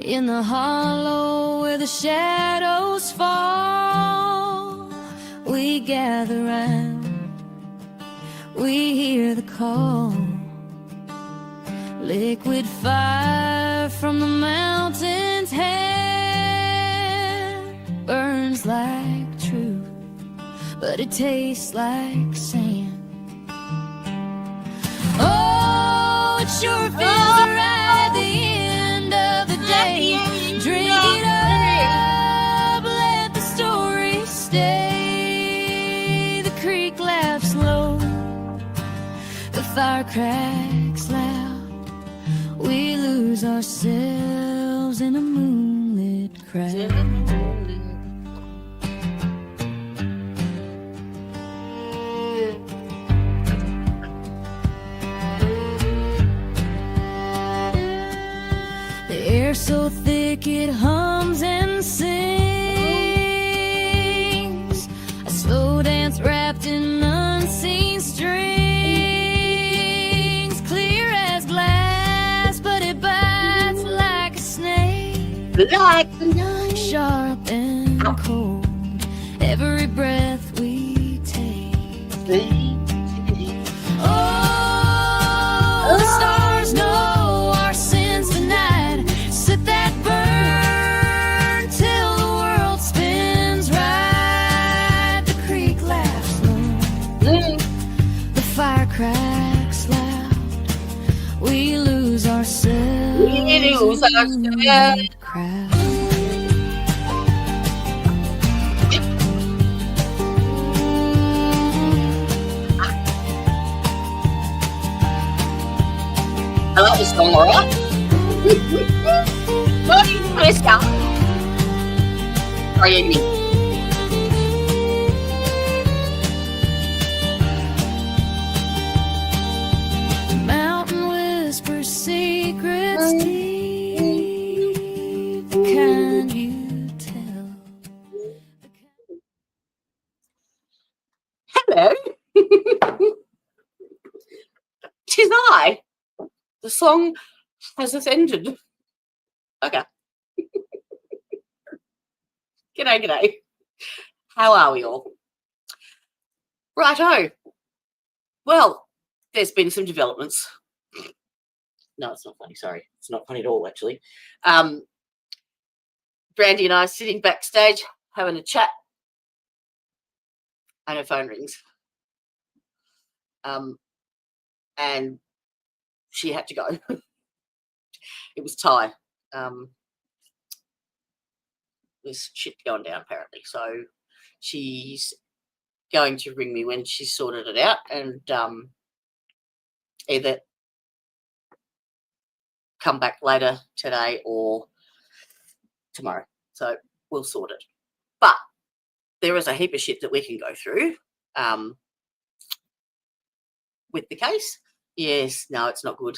In the hollow where the shadows fall, we gather round, we hear the call. Liquid fire from the mountain's hand burns like truth, but it tastes like sand. Oh, it sure feels right at the end of the day. Drink it up, let the story stay. The creek laughs low, the fire cracks loud. We lose ourselves in a moonlit crowd. The air so thick it hums and sings, a slow dance wrapped in unseen strings, clear as glass, but it bites like a snake, Like the night. sharp and cold, every breath we take. Oh, the stars know our sins tonight. Set that burn till the world spins right. The creek laughs low, the fire cracks loud. We lose ourselves We lose in ourselves. the crowd. I like this song, alright? Morning, Mister. Sorry, evening. The mountain whispers secrets deep, the kind you tell. Hello. Tis I. The song has ended. Okay. G'day. How are we all? Righto. Well, there's been some developments. No, it's not funny. Sorry. It's not funny at all, actually. Brandy and I are sitting backstage having a chat, and her phone rings. And she had to go. It was Ty. There's shit going down apparently. So she's going to ring me when she's sorted it out, and either come back later today or tomorrow. So we'll sort it. But there is a heap of shit that we can go through with the case. Yes, no, it's not good.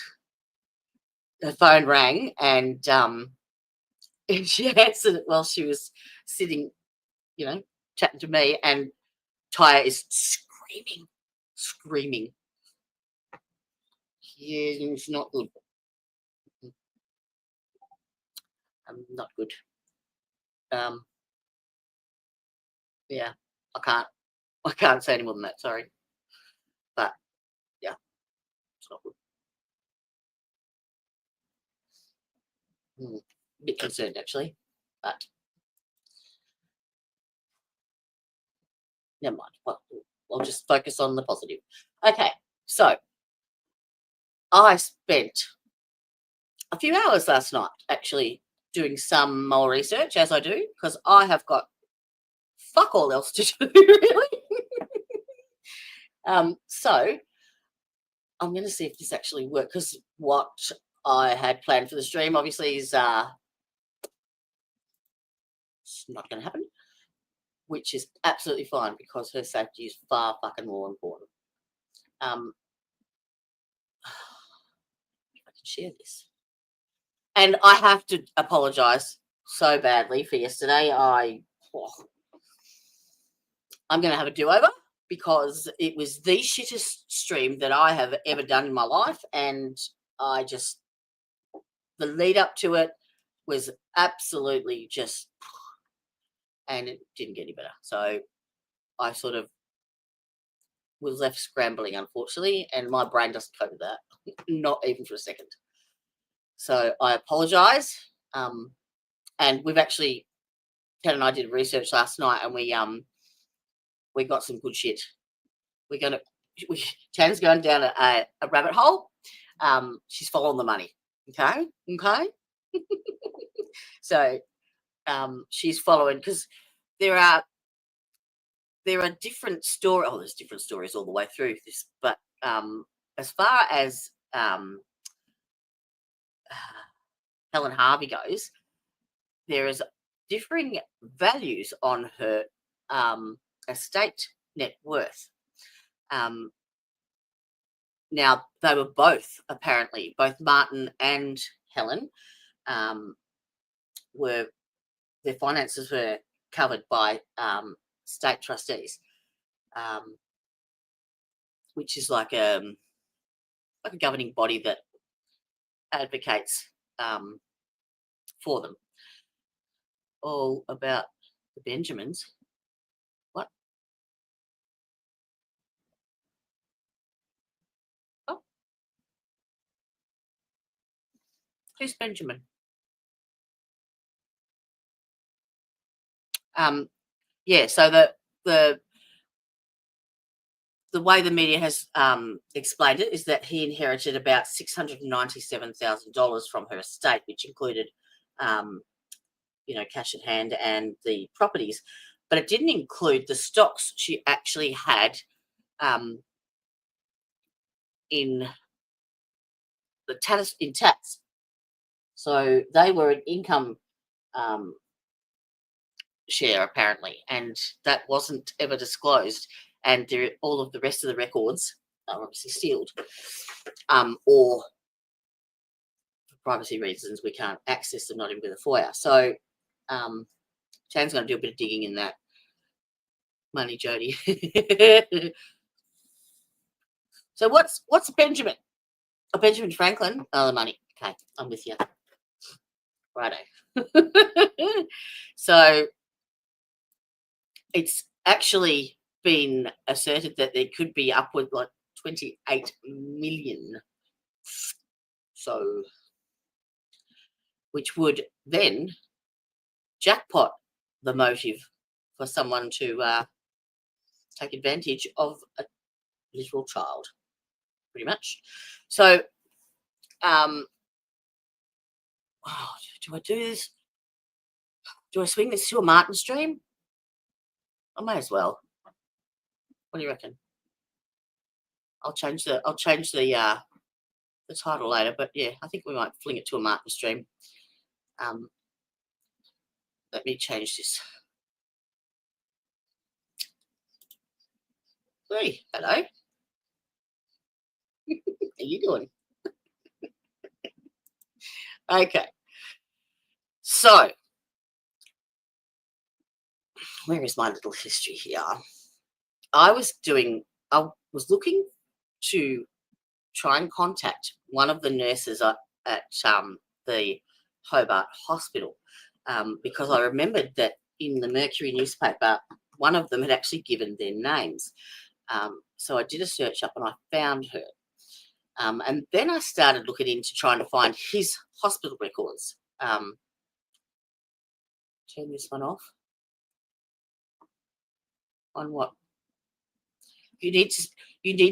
Her phone rang and she answered it while she was sitting, chatting to me, and Tyre is screaming. Yeah, it's not good. Not good. Yeah, I can't say any more than that, sorry. But yeah, it's not good. A bit concerned actually, but never mind. Well, I'll just focus on the positive. Okay, so I spent a few hours last night actually doing some more research, as I do, because I have got fuck all else to do, really. So I'm going to see if this actually works, because what I had planned for the stream obviously is it's not going to happen, which is absolutely fine because her safety is far fucking more important. If I can share this. And I have to apologise so badly for yesterday. I'm going to have a do-over because it was the shittest stream that I have ever done in my life, and the lead up to it, was absolutely just, and it didn't get any better. So I sort of was left scrambling, unfortunately, and my brain doesn't cope with that, not even for a second. So I apologise. And we've actually, Ted and I did research last night, and we got some good shit. Tan's going down a rabbit hole. She's following the money. Okay. So she's following, because there are different stories. Oh, there's different stories all the way through this, but as far as Helen Harvey goes, there is differing values on her estate net worth. Now, they were both Martin and Helen, their finances were covered by state trustees, which is like a governing body that advocates for them. All about the Benjamins. What? Oh, who's Benjamin? Yeah. So the way the media has explained it is that he inherited about $697,000 from her estate, which included, cash at hand and the properties, but it didn't include the stocks she actually had in tax. So they were an income share, apparently, and that wasn't ever disclosed. And all of the rest of the records are obviously sealed, or for privacy reasons we can't access them, not even with a FOIA. So Chan's going to do a bit of digging in that money, Jody. So what's Benjamin? Oh, Benjamin Franklin. Oh, the money. Okay, I'm with you. Righto. So it's actually been asserted that there could be upward like 28 million. So, which would then jackpot the motive for someone to take advantage of a literal child, pretty much. So, do I do this? Do I swing this to a Martin stream? I may as well. What do you reckon? I'll change the title later, but yeah, I think we might fling it to a Martin stream. Let me change this. Hey, hello. How you doing? Okay. So, where is my little history here? I was looking to try and contact one of the nurses at the Hobart Hospital, because I remembered that in the Mercury newspaper, one of them had actually given their names. So I did a search up and I found her. And then I started looking into trying to find his hospital records. Turn this one off. On what? You need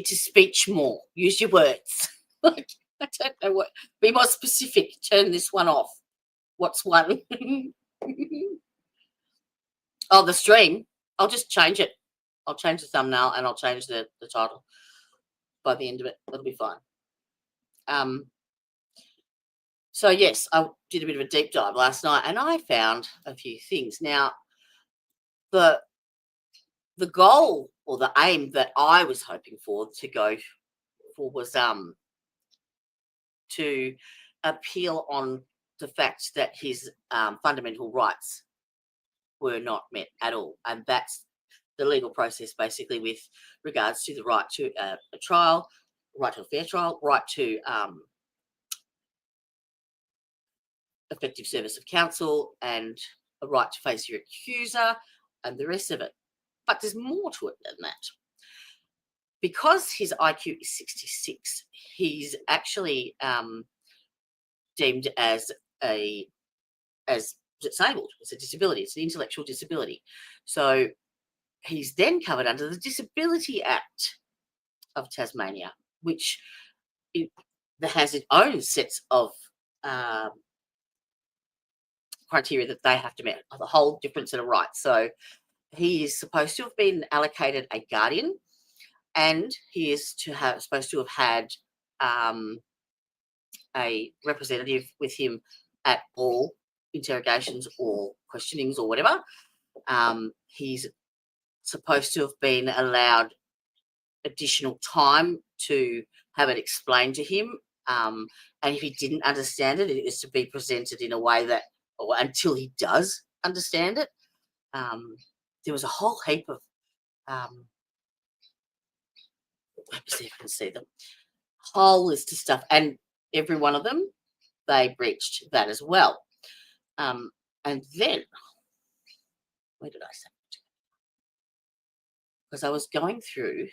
to speech more. Use your words. I don't know what. Be more specific. Turn this one off. What's one? Oh, the stream. I'll just change it. I'll change the thumbnail and I'll change the title. By the end of it, it'll be fine. So yes, I did a bit of a deep dive last night and I found a few things. Now, the goal or the aim that I was hoping for to go for was to appeal on the fact that his fundamental rights were not met at all, and that's the legal process basically with regards to the right to a trial, right to a fair trial, right to effective service of counsel and a right to face your accuser and the rest of it. But there's more to it than that. Because his IQ is 66, he's actually deemed as disabled. It's a disability. It's an intellectual disability. So he's then covered under the Disability Act of Tasmania, which has its own sets of criteria that they have to meet, a whole different set of rights. So he is supposed to have been allocated a guardian, and he is supposed to have had a representative with him at all interrogations or questionings or whatever. He's supposed to have been allowed additional time to have it explained to him. And if he didn't understand it, it is to be presented in a way that, or until he does understand it. There was a whole heap of, let me see if I can see them, whole list of stuff, and every one of them, they breached that as well. And then, where did I say it? Because I was going through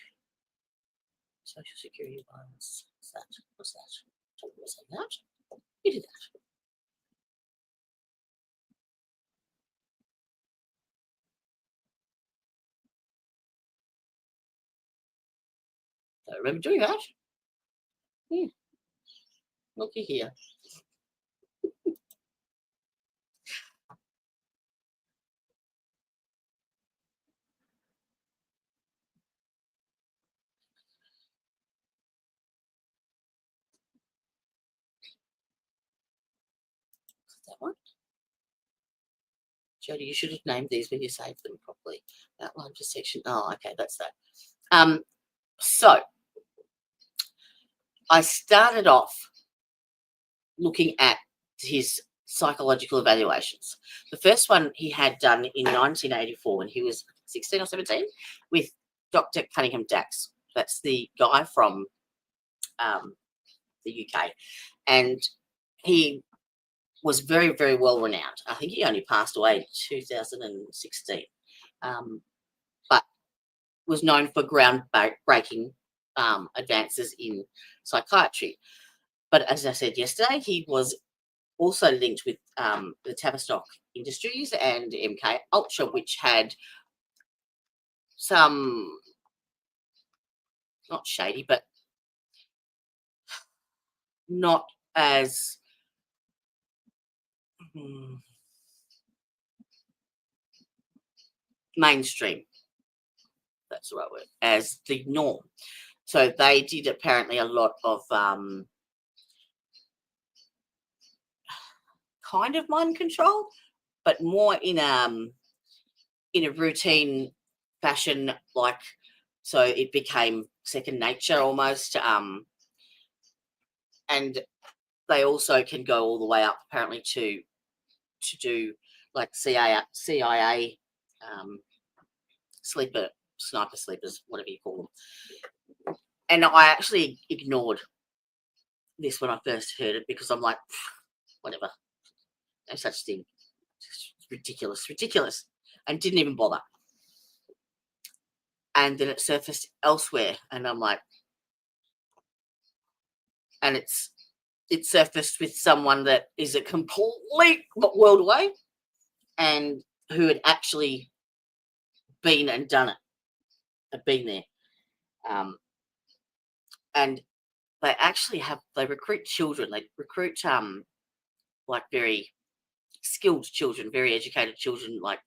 Social Security ones. What's that? What's that? Don't want to say that. You did that. I remember doing that. Looky here. That one. Jodie, you should have named these when you saved them properly. Outline for section. Oh, okay, that's that. So I started off looking at his psychological evaluations. The first one he had done in 1984 when he was 16 or 17 with Dr. Cunningham Dax. That's the guy from the UK. And he was very, very well renowned. I think he only passed away in 2016, but was known for groundbreaking advances in psychiatry. But as I said yesterday, he was also linked with the Tavistock Industries and MK Ultra, which had some, not shady, but not as mainstream, that's the right word, as the norm. So they did apparently a lot of kind of mind control, but more in a routine fashion, like, so it became second nature almost. And they also can go all the way up apparently to do like CIA sniper sleepers, whatever you call them. And I actually ignored this when I first heard it because I'm like, whatever, no such thing. Just ridiculous, and didn't even bother. And then it surfaced elsewhere, and I'm like, and it surfaced with someone that is a complete world away and who had actually been and done it, had been there. And they actually they recruit children. They recruit like very skilled children, very educated children, like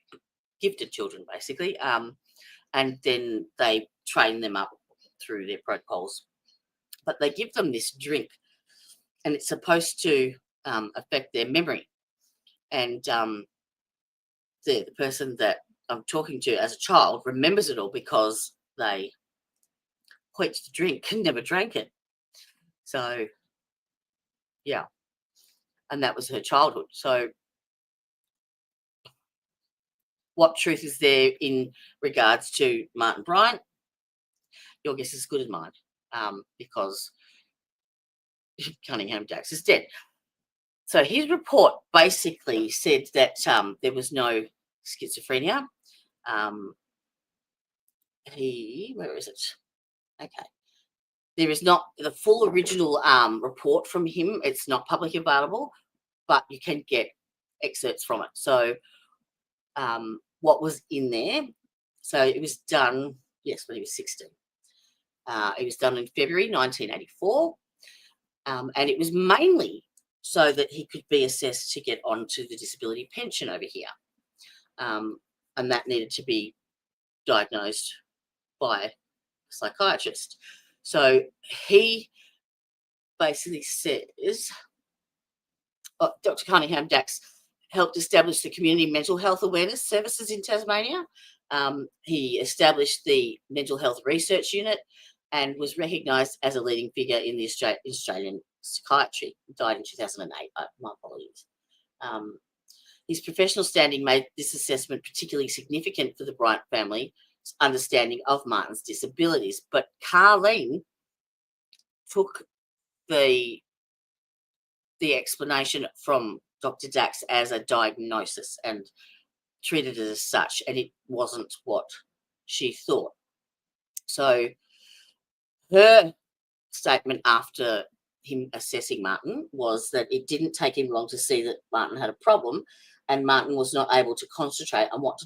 gifted children, basically. And then they train them up through their protocols. But they give them this drink, and it's supposed to affect their memory. And the person that I'm talking to as a child remembers it all because they quenched the drink and never drank it. So, yeah. And that was her childhood. So what truth is there in regards to Martin Bryant? Your guess is as good as mine, because Cunningham Dax is dead. So his report basically said that there was no schizophrenia. Where is it? Okay. There is not the full original report from him. It's not publicly available, but you can get excerpts from it. So what was in there? So it was done, yes, when he was 16. It was done in February 1984, and it was mainly so that he could be assessed to get onto the disability pension over here. And that needed to be diagnosed by a psychiatrist. So he basically says, Dr. Cunningham Dax helped establish the community mental health awareness services in Tasmania. He established the mental health research unit and was recognised as a leading figure in the Australian psychiatry. He died in 2008. My apologies. His professional standing made this assessment particularly significant for the Bryant family's understanding of Martin's disabilities. But Carleen took the explanation from Dr. Dax as a diagnosis and treated it as such, and it wasn't what she thought. So her statement after him assessing Martin was that it didn't take him long to see that Martin had a problem, and Martin was not able to concentrate on what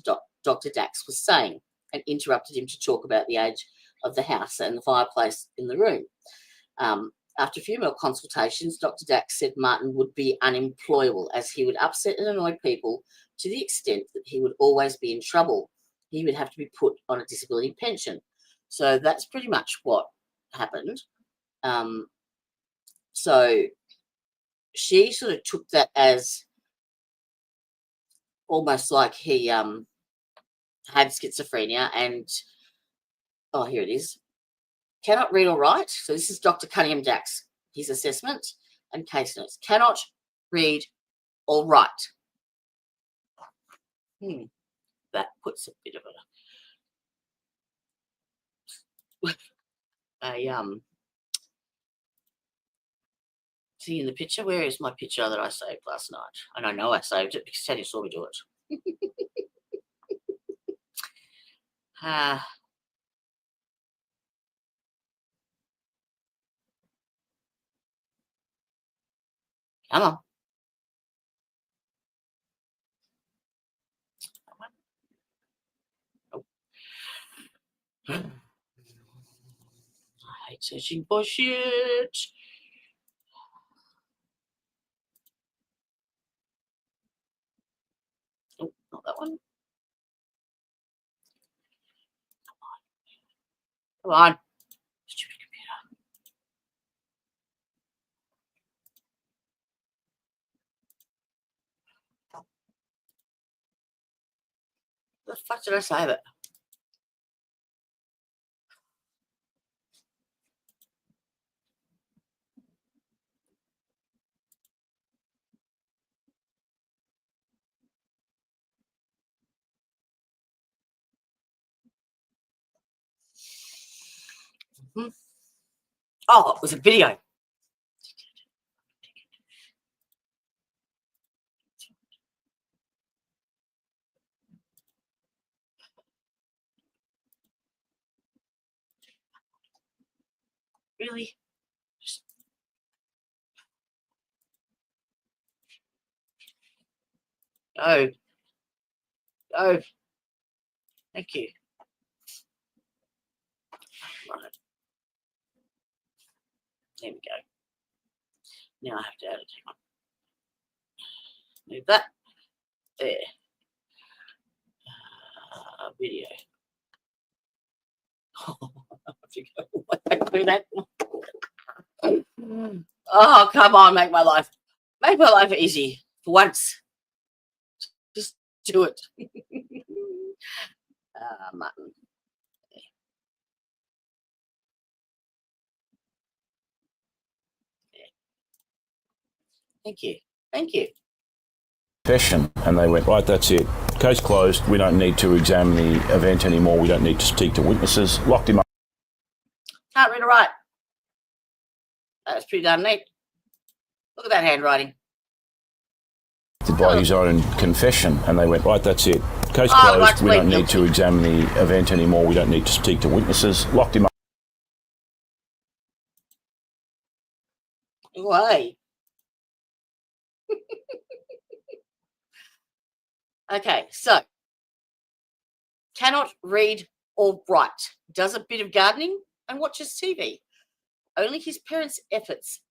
Dr. Dax was saying and interrupted him to talk about the age of the house and the fireplace in the room. After a few more consultations, Dr. Dax said Martin would be unemployable as he would upset and annoy people to the extent that he would always be in trouble. He would have to be put on a disability pension. So that's pretty much what happened. So she sort of took that as almost like he had schizophrenia and, oh, here it is. Cannot read or write. So this is Dr. Cunningham Dax, his assessment and case notes. Cannot read or write. That puts a bit of see in the picture. Where is my picture that I saved last night? And I know I saved it because Tanya saw me do it. Come on. Oh. I hate searching for shit. Oh, not that one. Come on. Stupid computer. The fuck did I save it? Oh, it was a video. Really? Oh. Oh. Thank you. Right. There we go. Now I have to add it. Hang on. Move that. There. Video. I do that. Oh, come on, make my life easy for once. Just do it. Martin. Thank you. Thank you. Confession, and they went, right, that's it. Case closed. We don't need to examine the event anymore. We don't need to speak to witnesses. Locked him up. Can't read or write. That's pretty darn neat. Look at that handwriting. convicted by his own confession, and they went, right, that's it. Case Oh, closed. right, We wait, don't need to examine the event anymore. We don't need to speak to witnesses. Locked him up. Why? Okay, so cannot read or write, does a bit of gardening and watches TV. Only his parents' efforts.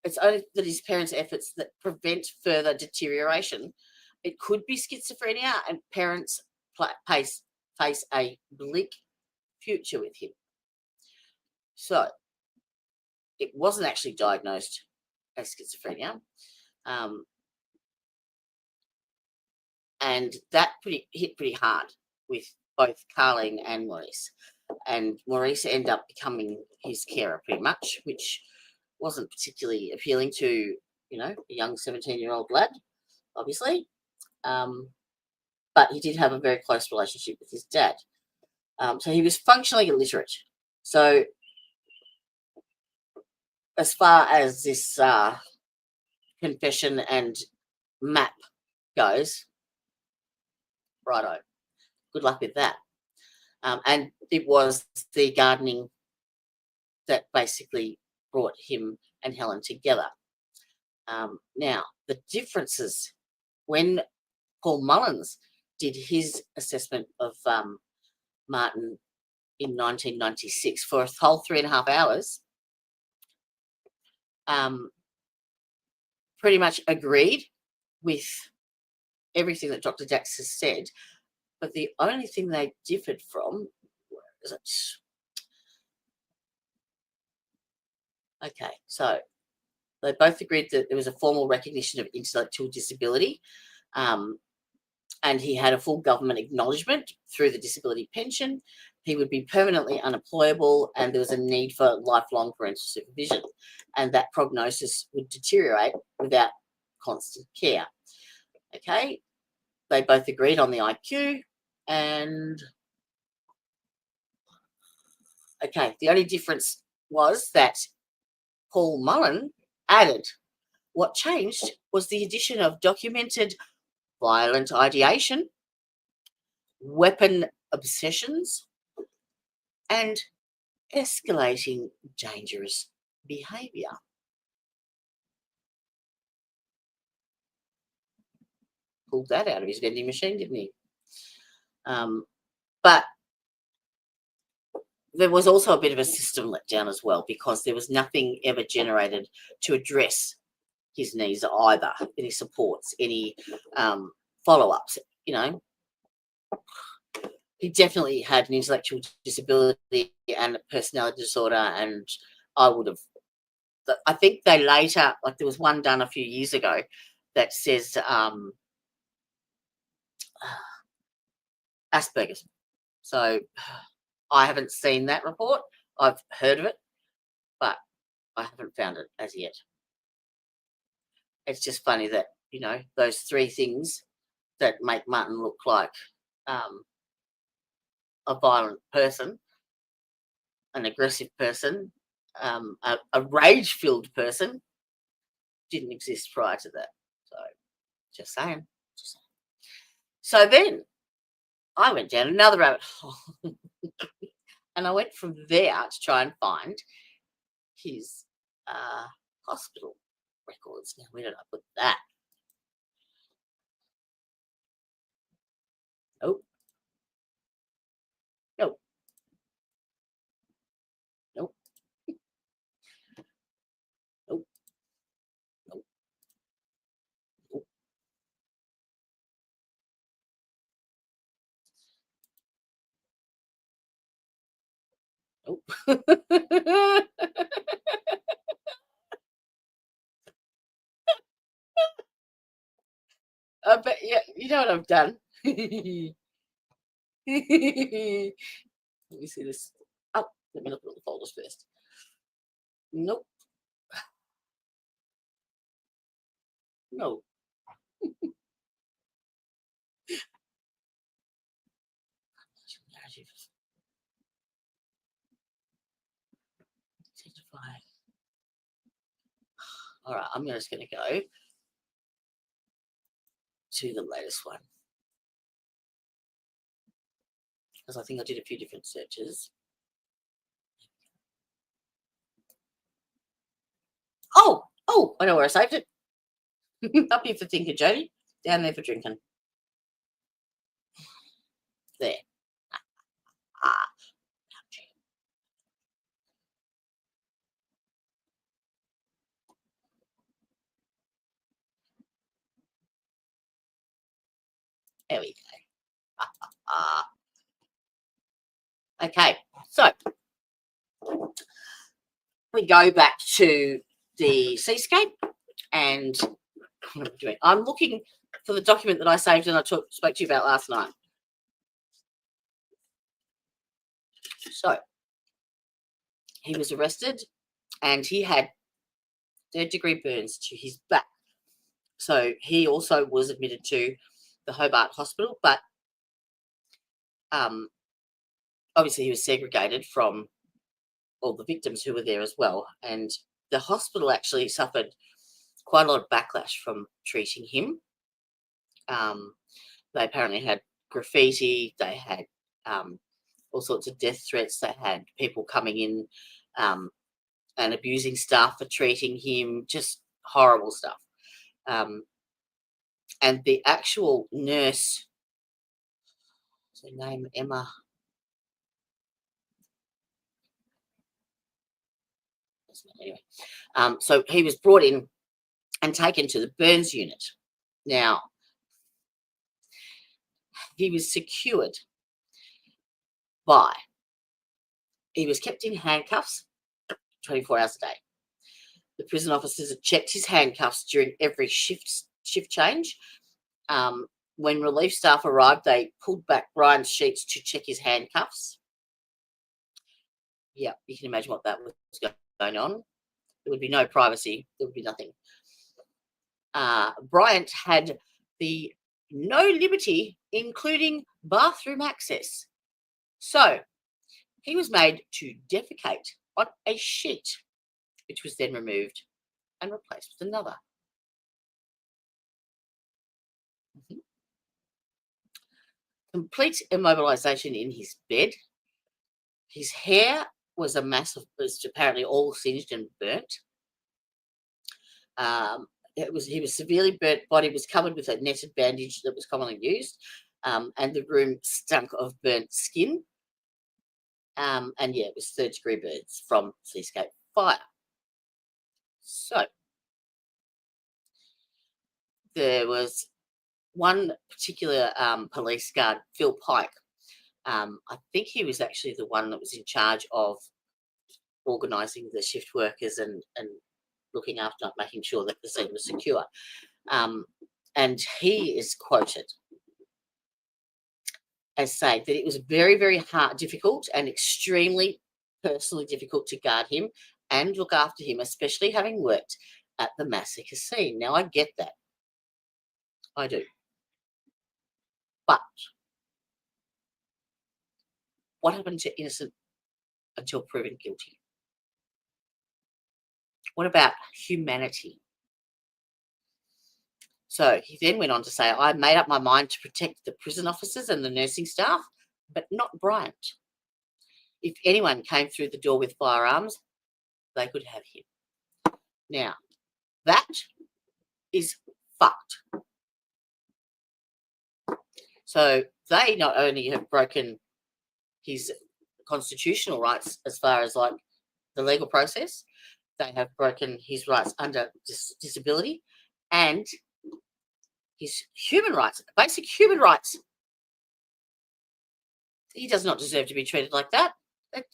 It's only that his parents' efforts that prevent further deterioration. It could be schizophrenia, and parents face a bleak future with him. So it wasn't actually diagnosed as schizophrenia. And that hit pretty hard with both Carleen and Maurice. And Maurice ended up becoming his carer pretty much, which wasn't particularly appealing to, a young 17-year-old lad, obviously. But he did have a very close relationship with his dad. So he was functionally illiterate. So as far as this confession and map goes, righto, good luck with that. And it was the gardening that basically brought him and Helen together. Now, the differences when Paul Mullins did his assessment of Martin in 1996 for a whole 3.5 hours, pretty much agreed with everything that Dr. Dax has said, but the only thing they differed from, where is it? Okay, so they both agreed that there was a formal recognition of intellectual disability, and he had a full government acknowledgement through the disability pension. He would be permanently unemployable, and there was a need for lifelong parental supervision, and that prognosis would deteriorate without constant care. Okay, they both agreed on the IQ, and okay, the only difference was that Paul Mullen added. What changed was the addition of documented violent ideation, weapon obsessions, and escalating dangerous behaviour. Pulled that out of his vending machine, didn't he? But there was also a bit of a system letdown as well, because there was nothing ever generated to address his needs either, any supports, any follow-ups, He definitely had an intellectual disability and a personality disorder, and I think they later, like there was one done a few years ago that says Asperger's. So I haven't seen that report. I've heard of it, but I haven't found it as yet. It's just funny that, those three things that make Martin look like a violent person, an aggressive person, a rage-filled person, didn't exist prior to that. So, just saying. So then I went down another rabbit hole and I went from there to try and find his hospital records. Now, where did I put that? Oh. Nope. Nope. Nope. Nope. Nope. Nope. But yeah, you know what I've done. Let me see this. Oh, let me look at the folders first. Nope. No. All right, I'm just going to go to the latest one, because I think I did a few different searches. Oh, I know where I saved it. Up here for thinking, Jody. Down there for drinking. There. Ah. There we go. Okay, so we go back to the seascape, and what am I doing? I'm looking for the document that I saved and I spoke to you about last night. So he was arrested and he had third-degree burns to his back. So he also was admitted to the Hobart Hospital, but obviously he was segregated from all the victims who were there as well. And the hospital actually suffered quite a lot of backlash from treating him. They apparently had graffiti, they had all sorts of death threats, they had people coming in and abusing staff for treating him, just horrible stuff. And the actual nurse, what's her name, Emma? Anyway, so he was brought in and taken to the burns unit. Now, he was secured by, he was kept in handcuffs 24 hours a day. The prison officers had checked his handcuffs during every shift change. When relief staff arrived, they pulled back Bryant's sheets to check his handcuffs. Yeah, you can imagine what that was going on. There would be no privacy. There would be nothing. Bryant had the no liberty, including bathroom access. So he was made to defecate on a sheet, which was then removed and replaced with another. Complete immobilization in his bed. His hair was was apparently all singed and burnt. He was severely burnt. Body was covered with a netted bandage that was commonly used, and the room stunk of burnt skin. And yeah, it was third-degree burns from seascape fire. So there was one particular police guard, Phil Pike. I think he was actually the one that was in charge of organising the shift workers and looking after, making sure that the scene was secure. And he is quoted as saying that it was very, very hard, difficult and extremely personally difficult to guard him and look after him, especially having worked at the massacre scene. Now, I get that. I do. But what happened to innocent until proven guilty? What about humanity? So he then went on to say, I made up my mind to protect the prison officers and the nursing staff, but not Bryant. If anyone came through the door with firearms, they could have him. Now, that is fucked. So they not only have broken his constitutional rights as far as like the legal process, they have broken his rights under disability and his human rights, basic human rights. He does not deserve to be treated like that.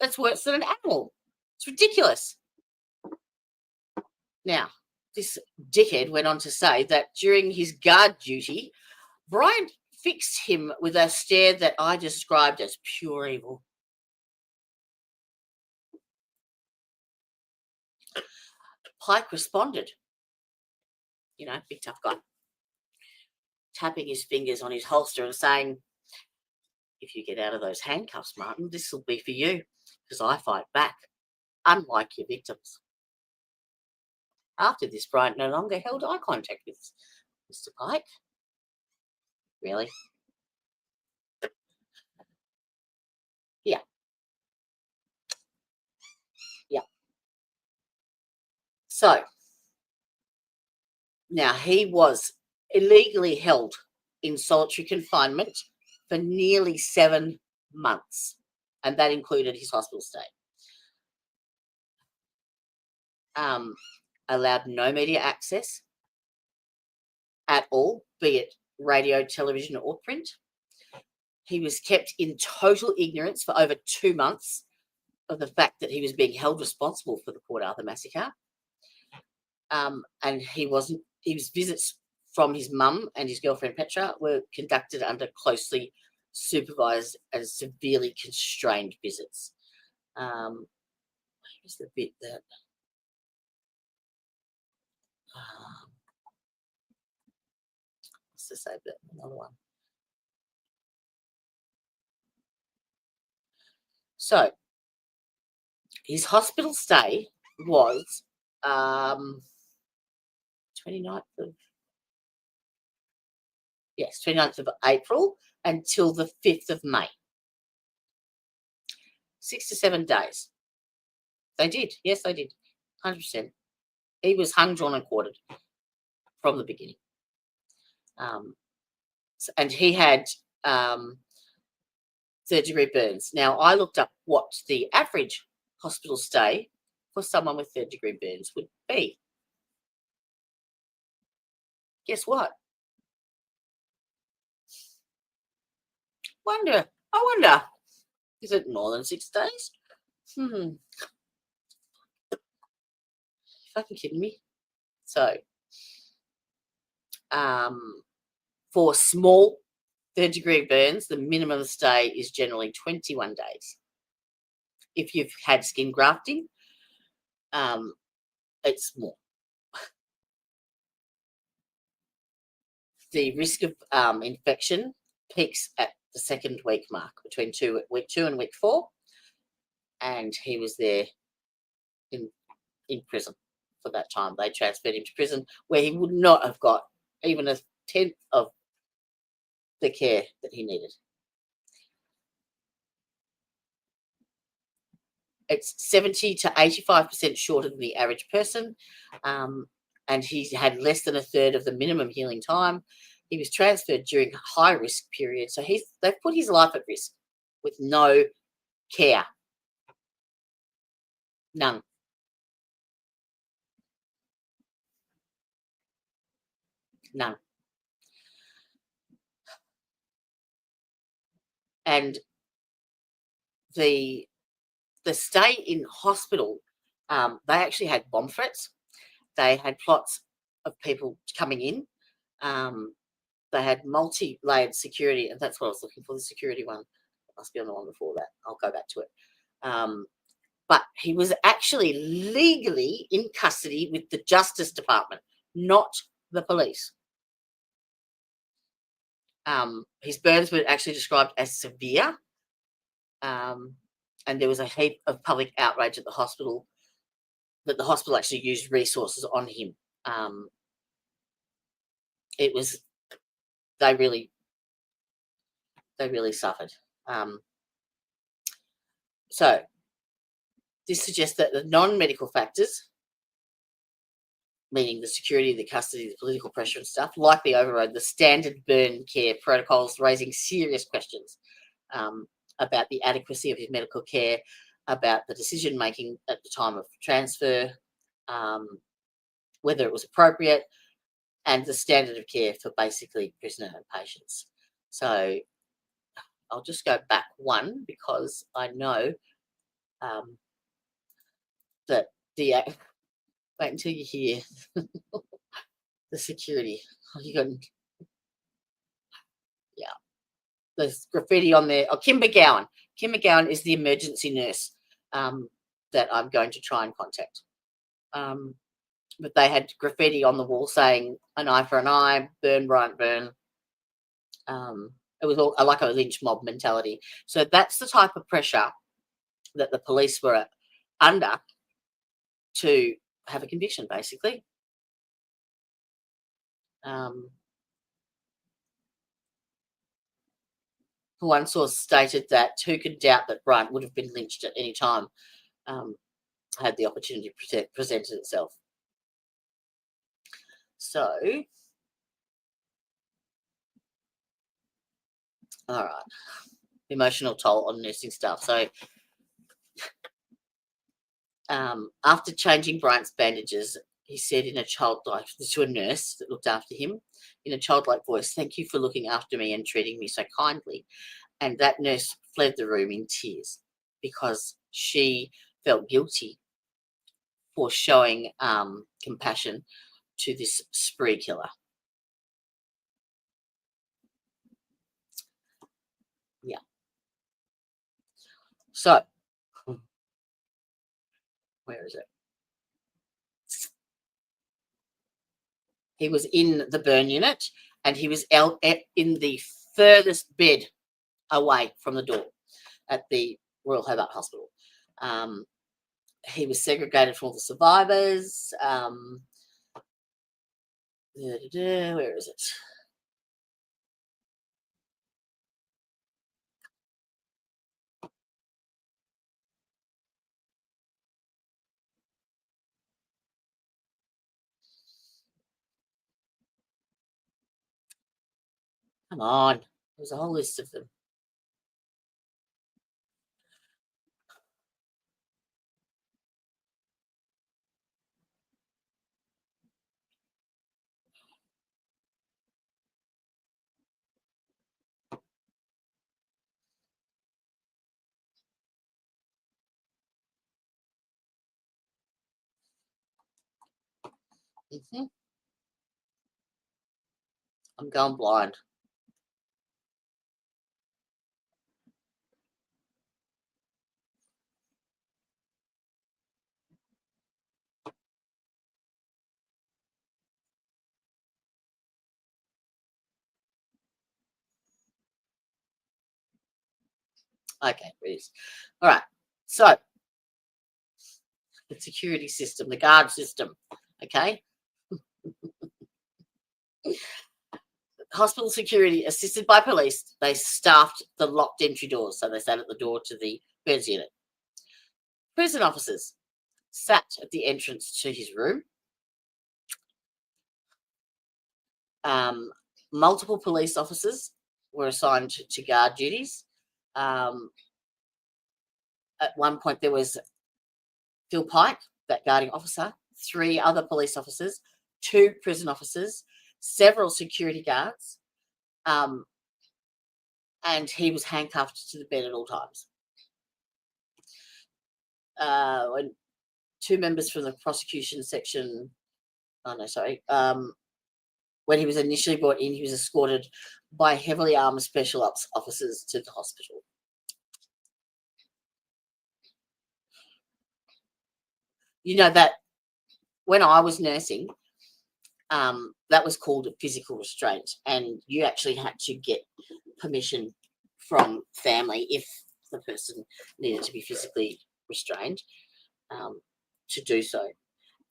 That's worse than an animal. It's ridiculous. Now, this dickhead went on to say that during his guard duty, Bryant fixed him with a stare that I described as pure evil. Pike responded, big tough guy, tapping his fingers on his holster and saying, if you get out of those handcuffs, Martin, this will be for you, because I fight back, unlike your victims. After this, Bryant no longer held eye contact with Mr. Pike. really. Yeah. Yeah. So now he was illegally held in solitary confinement for nearly 7 months, and that included his hospital stay. Allowed no media access at all, be it radio, television, or print. He was kept in total ignorance for over 2 months of the fact that he was being held responsible for the Port Arthur massacre. And his visits from his mum and his girlfriend Petra were conducted under closely supervised and severely constrained visits. Here's the bit that what's to say that another one. So his hospital stay was 29th of April until the 5th of May. 6 to 7 days. They did. Yes, they did. 100%. He was hung, drawn, and quartered from the beginning. And he had 3rd-degree burns. Now, I looked up what the average hospital stay for someone with 3rd-degree burns would be. Guess what? I wonder, is it more than 6 days? Fucking kidding me? So, for small 3rd-degree burns, the minimum stay is generally 21 days. If you've had skin grafting, it's more. The risk of infection peaks at the 2nd week mark, between week 2 and week 4, and he was there in prison for that time. They transferred him to prison where he would not have got even a tenth of the care that he needed. It's 70 to 85% shorter than the average person, and he had less than a third of the minimum healing time. He was transferred during a high-risk period, so they've put his life at risk with no care. None. None. And the stay in hospital, they actually had bomb threats. They had plots of people coming in. They had multi-layered security, and that's what I was looking for, the security one. It must be on the one before that. I'll go back to it. But he was actually legally in custody with the Justice Department, not the police. His burns were actually described as severe, and there was a heap of public outrage at the hospital that the hospital actually used resources on him. They really suffered. So this suggests that the non-medical factors, meaning the security, the custody, the political pressure and stuff, likely overrode the standard burn care protocols, raising serious questions about the adequacy of his medical care, about the decision-making at the time of transfer, whether it was appropriate, and the standard of care for basically prisoner and patients. So I'll just go back one because I know that wait until you hear the security. There's graffiti on there. Oh, Kim McGowan. Kim McGowan is the emergency nurse that I'm going to try and contact. But they had graffiti on the wall saying an eye for an eye, burn, Bryant, burn. It was all like a lynch mob mentality. So that's the type of pressure that the police were under to have a conviction, basically. one source stated that who could doubt that Bryant would have been lynched at any time had the opportunity presented itself. So, all right, emotional toll on nursing staff. So, after changing Bryant's bandages, he said in a childlike, to a nurse that looked after him, in a childlike voice, "Thank you for looking after me and treating me so kindly." And that nurse fled the room in tears because she felt guilty for showing compassion to this spree killer. Yeah. So, where is it? He was in the burn unit and he was in the furthest bed away from the door at the Royal Hobart Hospital. He was segregated from all the survivors. Where is it? Come on. There's a whole list of them. I'm going blind. Okay, it is. All right. So, the security system, the guard system, okay? Hospital security, assisted by police, they staffed the locked entry doors. So they sat at the door to the burns unit. Prison officers sat at the entrance to his room. Multiple police officers were assigned to guard duties. At one point, there was Phil Pike, that guarding officer, 3 other police officers, 2 prison officers, several security guards, and he was handcuffed to the bed at all times. When 2 members from the prosecution section, when he was initially brought in, he was escorted by heavily armed special ops officers to the hospital. You know that when I was nursing, that was called a physical restraint, and you actually had to get permission from family if the person needed to be physically restrained to do so.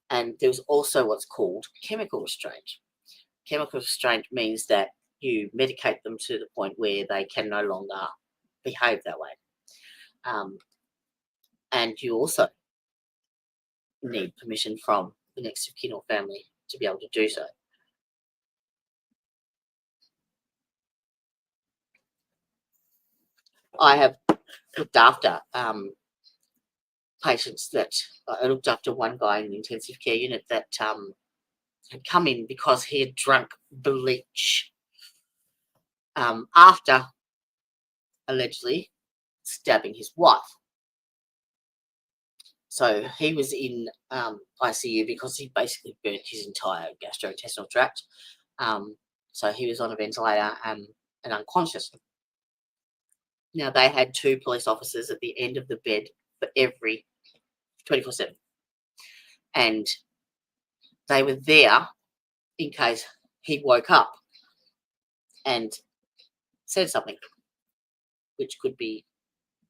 And there was also what's called chemical restraint. Chemical restraint means that you medicate them to the point where they can no longer behave that way. And you also need permission from the next of kin or family to be able to do so. I have looked after patients that I looked after one guy in the intensive care unit that had come in because he had drunk bleach after allegedly stabbing his wife. So he was in ICU because he basically burnt his entire gastrointestinal tract. So he was on a ventilator and unconscious. Now, they had 2 police officers at the end of the bed for every 24/7. And they were there in case he woke up and said something, which could be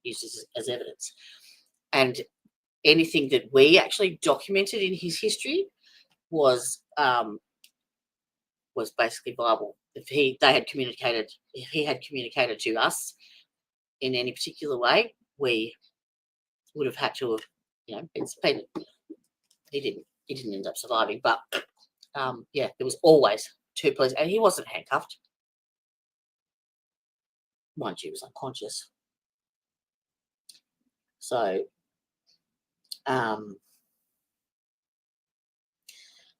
used as evidence. And anything that we actually documented in his history was basically viable if he had communicated to us in any particular way, we would have had to have, been suspended. He didn't end up surviving, but there was always 2 police, and he wasn't handcuffed. Mind you, he was unconscious. So now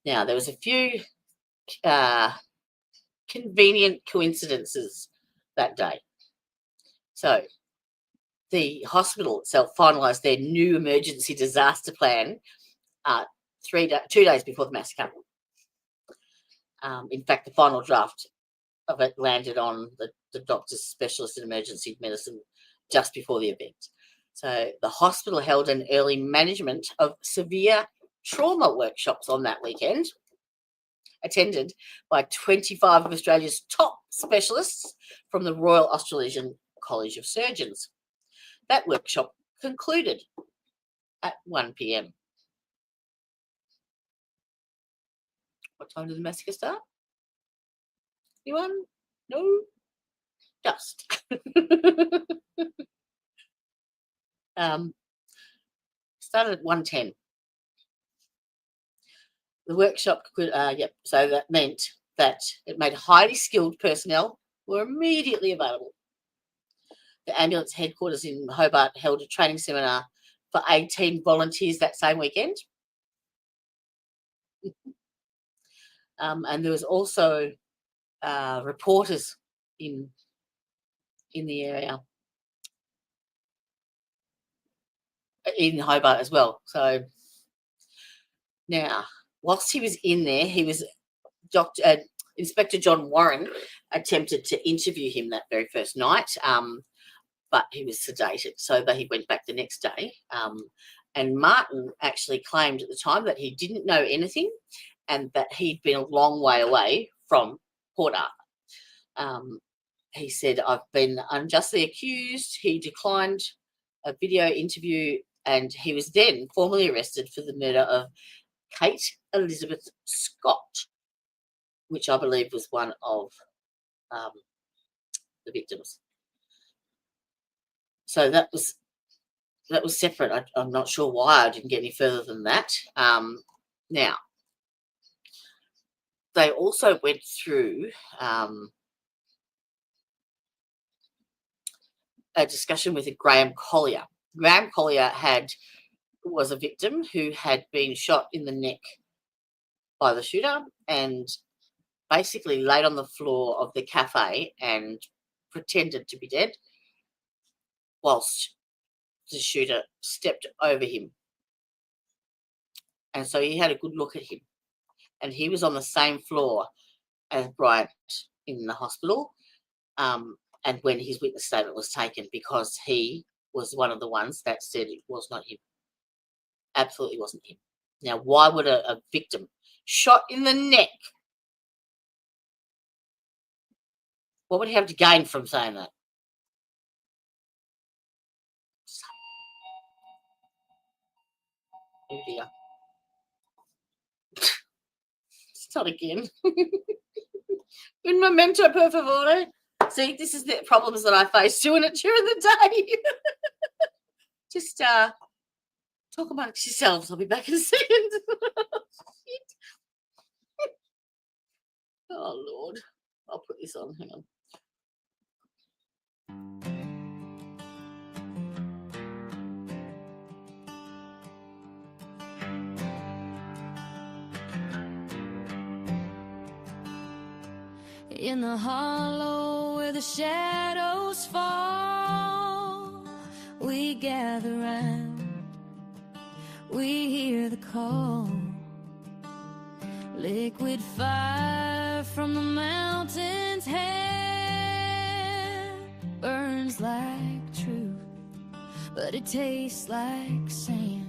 there was a few convenient coincidences that day. So the hospital itself finalised their new emergency disaster plan 2 days before the massacre. In fact, the final draft of it landed on the doctor's specialist in emergency medicine just before the event. So the hospital held an early management of severe trauma workshops on that weekend, attended by 25 of Australia's top specialists from the Royal Australasian College of Surgeons. That workshop concluded at 1 p.m. What time did the massacre start? Anyone? No? Just. Started at 1:10. The workshop could, so that meant that it made highly skilled personnel were immediately available. The ambulance headquarters in Hobart held a training seminar for 18 volunteers that same weekend. And there was also reporters in the area, in Hobart as well. So now, whilst he was in there, he was Inspector John Warren attempted to interview him that very first night, but he was sedated, so that he went back the next day. And Martin actually claimed at the time that he didn't know anything and that he'd been a long way away from Port Arthur. He said, "I've been unjustly accused." He declined a video interview, and he was then formally arrested for the murder of Kate Elizabeth Scott, which I believe was one of the victims. So that was separate. I'm not sure why I didn't get any further than that. Now, they also went through a discussion with Graham Collier. Graham Collier was a victim who had been shot in the neck by the shooter and basically laid on the floor of the cafe and pretended to be dead whilst the shooter stepped over him. And so he had a good look at him. And he was on the same floor as Bryant in the hospital. And when his witness statement was taken, because he was one of the ones that said it was not him. Absolutely wasn't him. Now, why would a victim shot in the neck, what would he have to gain from saying that? Oh dear. It's not again. Un momento, per favore. See, this is the problems that I face doing it during the day. Just talk amongst yourselves. I'll be back in a second. Oh, Lord. I'll put this on. Hang on. In the hollow where the shadows fall, we gather round, we hear the call. Liquid fire from the mountains head burns like truth, but it tastes like sand.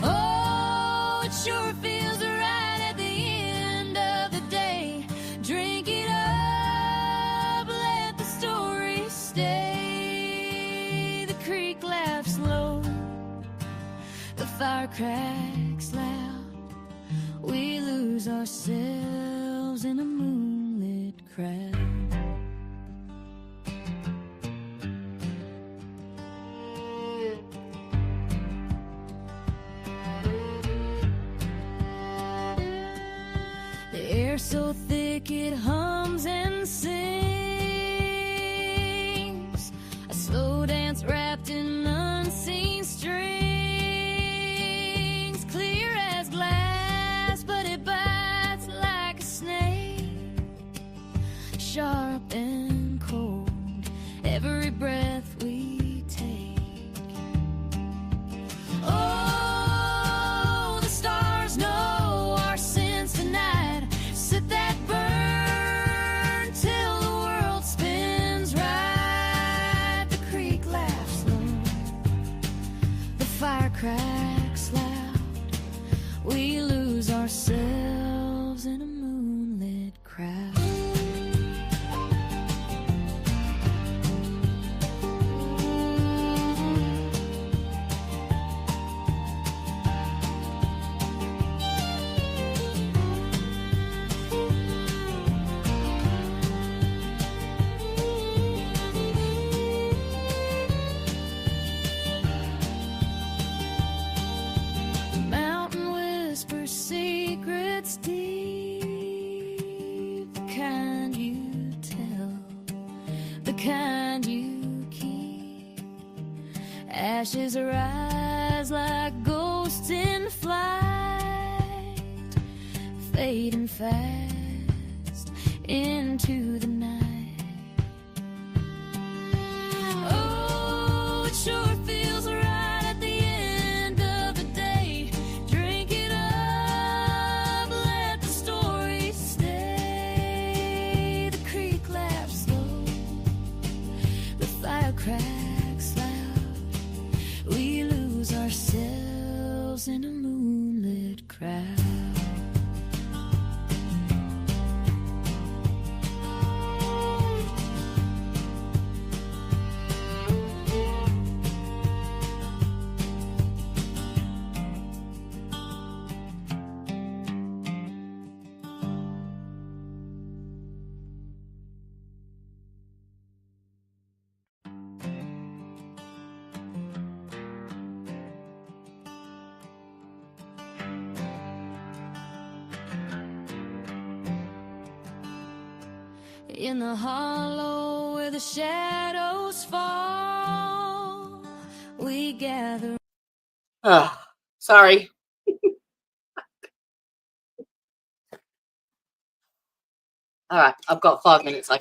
Oh, it sure feels right at the end of the day. Drink it up, let the story stay. The creek laughs low, the fire cracks loud. We lose ourselves in a moon. air so thick it hums and sings. A slow dance wrapped in unseen strings. Clear as glass, but it bites like a snake. Sharp and cold, every breath we take. Oh, the stars know our sins tonight. Set that burn till the world spins right. The creek laughs low, the fire cracks loud. We lose ourselves in a moonlit crowd. Mountain whispers secrets deep, the kind you tell, the kind you keep. Ashes rise like ghosts in flight, fading fast into the night. Oh, it sure feels right at the end of the day. Drink it up, let the story stay. The creek laughs slow, the fire cracks loud. We lose ourselves in a moonlit crowd. In the hollow where the shadows fall, we gather. Oh, sorry. All right, I've got 5 minutes. I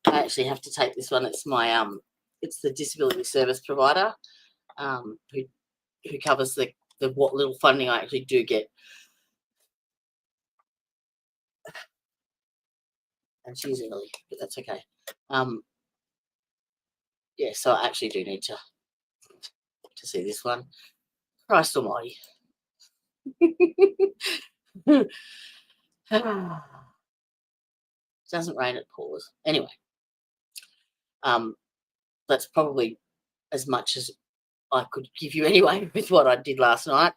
actually have to take this one. It's my it's the disability service provider, who covers the what little funding I actually do get. And she's early, but that's okay. Yeah, so I actually do need to see this one. Christ almighty. Doesn't rain, it pours. Anyway, that's probably as much as I could give you anyway with what I did last night.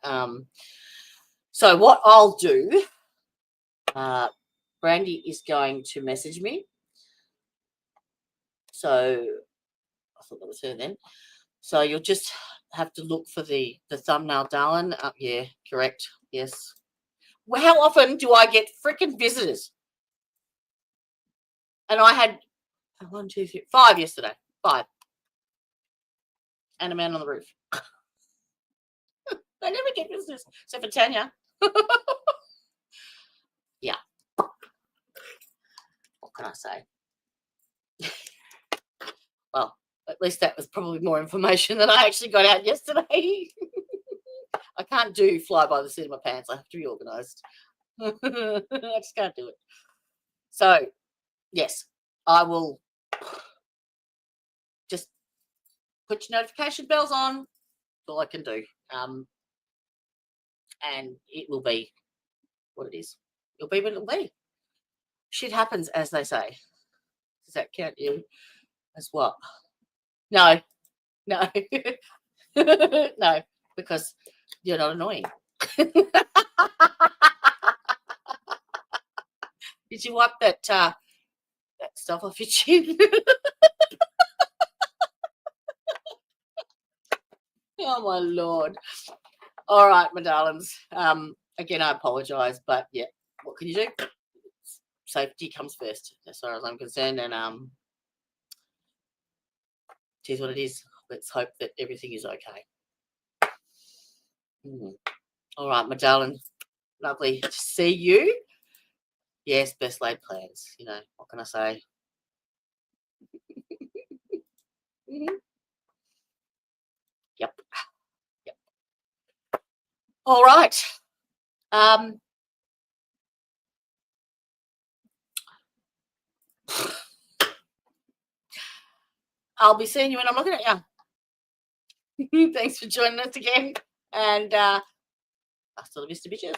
So what I'll do, Brandy is going to message me. So I thought that was her then. So you'll just have to look for the thumbnail, darling. Yeah, correct. Yes. Well, how often do I get freaking visitors? And I had 1, 2, 3, 5 yesterday. 5. And a man on the roof. I never get visitors except for Tanya. Yeah. What can I say? Well, at least that was probably more information than I actually got out yesterday. I can't do fly by the seat of my pants. I have to be organised. I just can't do it. So, yes, I will just put your notification bells on. That's all I can do. And it will be what it is. It'll be what it'll be. Shit happens, as they say. Does that count you as what? No. No, because you're not annoying. Did you wipe that stuff off your chin? Oh my Lord. All right, my darlings. Again, I apologise, but yeah, what can you do? safety comes first, as far as I'm concerned. And it is what it is. Let's hope that everything is okay. All right, my darling. Lovely to see you. Yes, best laid plans. You know, what can I say? Yep. All right. I'll be seeing you when I'm looking at you. Thanks for joining us again. And hasta la vista, bitches.